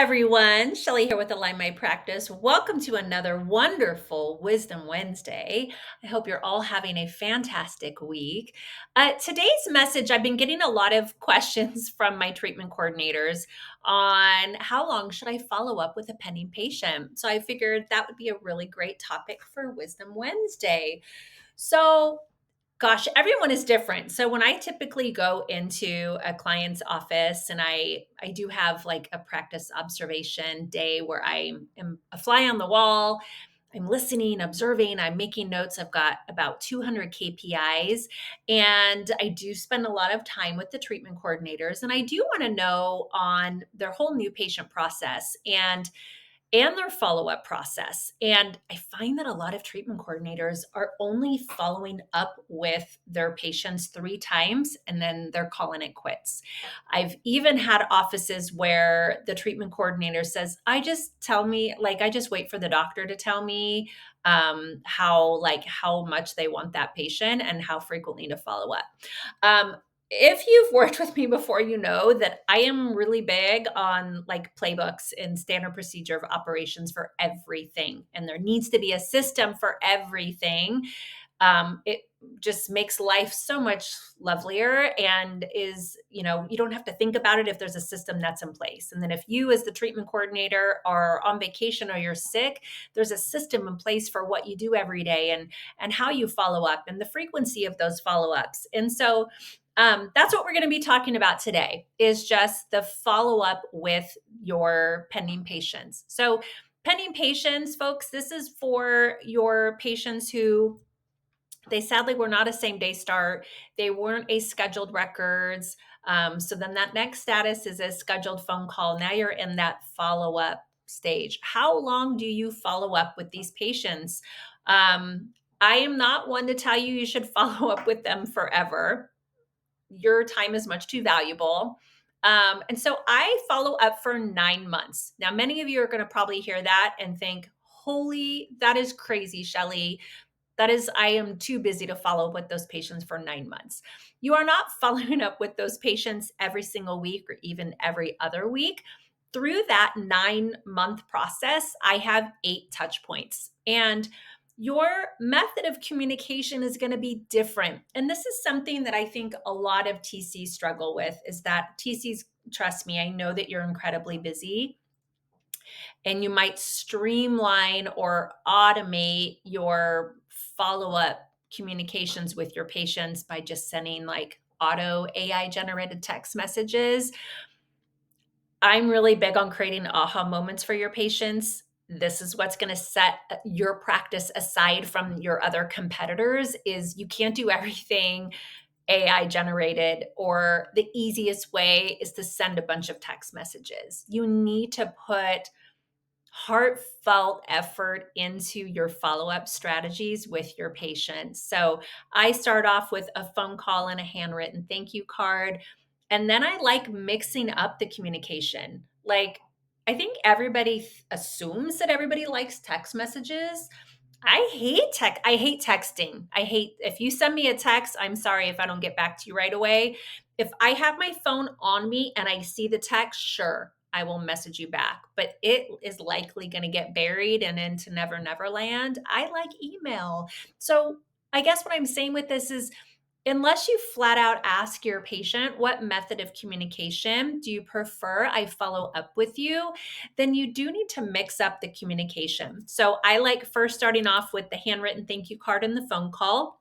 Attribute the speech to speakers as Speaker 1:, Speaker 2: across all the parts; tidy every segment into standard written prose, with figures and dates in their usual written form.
Speaker 1: everyone. Shelly here with Align My Practice. Welcome to another wonderful Wisdom Wednesday. I hope you're all having a fantastic week. Today's message, I've been getting a lot of questions from my treatment coordinators on how long should I follow up with a pending patient. So I figured that would be a really great topic for Wisdom Wednesday. So Gosh, everyone is different. So when I typically go into a client's office and I do have like a practice observation day where I am a fly on the wall, I'm listening, observing, I'm making notes. I've got about 200 KPIs and I do spend a lot of time with the treatment coordinators and I do want to know on their whole new patient process and their follow-up process. And I find that a lot of treatment coordinators are only following up with their patients 3 times and then they're calling it quits. I've even had offices where the treatment coordinator says, I just wait for the doctor to tell me how much they want that patient and how frequently to follow up. Um, if you've worked with me before, you know that I am really big on like playbooks and standard procedure of operations for everything. And there needs to be a system for everything. It just makes life so much lovelier and you don't have to think about it if there's a system that's in place. And then if you, as the treatment coordinator, are on vacation or you're sick, there's a system in place for what you do every day and how you follow up and the frequency of those follow ups. And so that's what we're going to be talking about today is just the follow up with your pending patients. So pending patients, folks, this is for your patients who they sadly were not a same day start. They weren't a scheduled records. So then that next status is a scheduled phone call. Now you're in that follow up stage. How long do you follow up with these patients? I am not one to tell you should follow up with them forever. Your time is much too valuable. And so I follow up for 9 months. Now, many of you are going to probably hear that and think, holy, that is crazy, Shelly. I am too busy to follow up with those patients for 9 months. You are not following up with those patients every single week or even every other week. Through that 9-month process, I have 8 touch points. And your method of communication is going to be different. And this is something that I think a lot of TCs struggle with is that TCs, trust me, I know that you're incredibly busy and you might streamline or automate your follow-up communications with your patients by just sending like auto AI generated text messages. I'm really big on creating aha moments for your patients. This is what's going to set your practice aside from your other competitors is you can't do everything AI generated, or the easiest way is to send a bunch of text messages. You need to put heartfelt effort into your follow-up strategies with your patients. So I start off with a phone call and a handwritten thank you card. And then I like mixing up the communication. Like, I think everybody assumes that everybody likes text messages. I hate texting. I hate if you send me a text, I'm sorry if I don't get back to you right away. If I have my phone on me and I see the text, sure, I will message you back, but it is likely going to get buried and into Never Never Land. I like email. So, I guess what I'm saying with this is unless you flat out ask your patient, what method of communication do you prefer I follow up with you? Then you do need to mix up the communication. So I like first starting off with the handwritten thank you card and the phone call.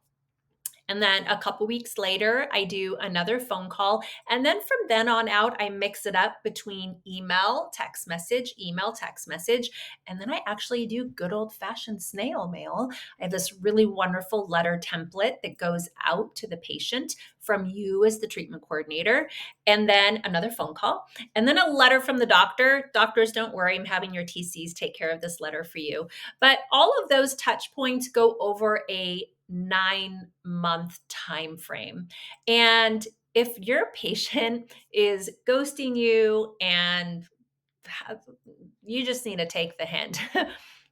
Speaker 1: And then a couple weeks later, I do another phone call. And then from then on out, I mix it up between email, text message, email, text message. And then I actually do good old fashioned snail mail. I have this really wonderful letter template that goes out to the patient from you as the treatment coordinator. And then another phone call. And then a letter from the doctor. Doctors, don't worry, I'm having your TCs take care of this letter for you. But all of those touch points go over a 9-month time frame. And if your patient is ghosting you and you just need to take the hint.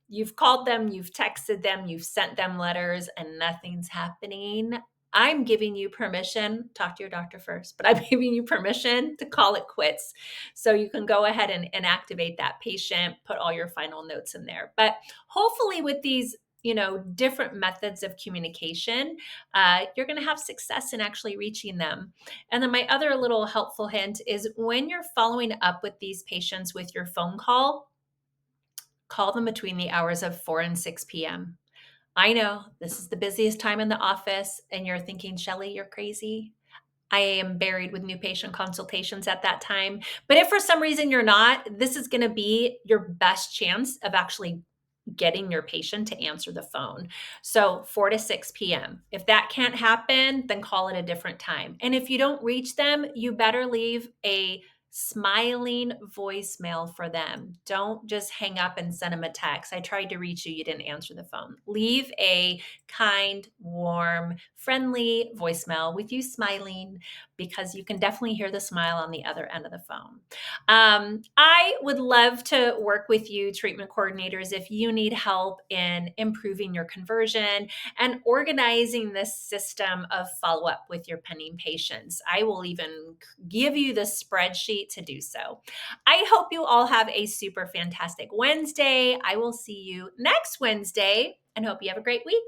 Speaker 1: You've called them, you've texted them, you've sent them letters, and nothing's happening. I'm giving you permission, talk to your doctor first, but I'm giving you permission to call it quits. So you can go ahead and activate that patient, put all your final notes in there. But hopefully with these, different methods of communication, you're going to have success in actually reaching them. And then my other little helpful hint is when you're following up with these patients with your phone call them between the hours of 4 and 6 p.m. I know this is the busiest time in the office, and you're thinking, Shelly, you're crazy. I am buried with new patient consultations at that time. But if for some reason you're not, this is going to be your best chance of actually getting your patient to answer the phone. So 4 to 6 p.m. If that can't happen, then call it a different time. And if you don't reach them, you better leave a smiling voicemail for them. Don't just hang up and send them a text. I tried to reach you, you didn't answer the phone. Leave a kind, warm, friendly voicemail with you smiling, because you can definitely hear the smile on the other end of the phone. I would love to work with you, treatment coordinators, if you need help in improving your conversion and organizing this system of follow up with your pending patients. I will even give you the spreadsheet to do so. I hope you all have a super fantastic Wednesday. I will see you next Wednesday and hope you have a great week.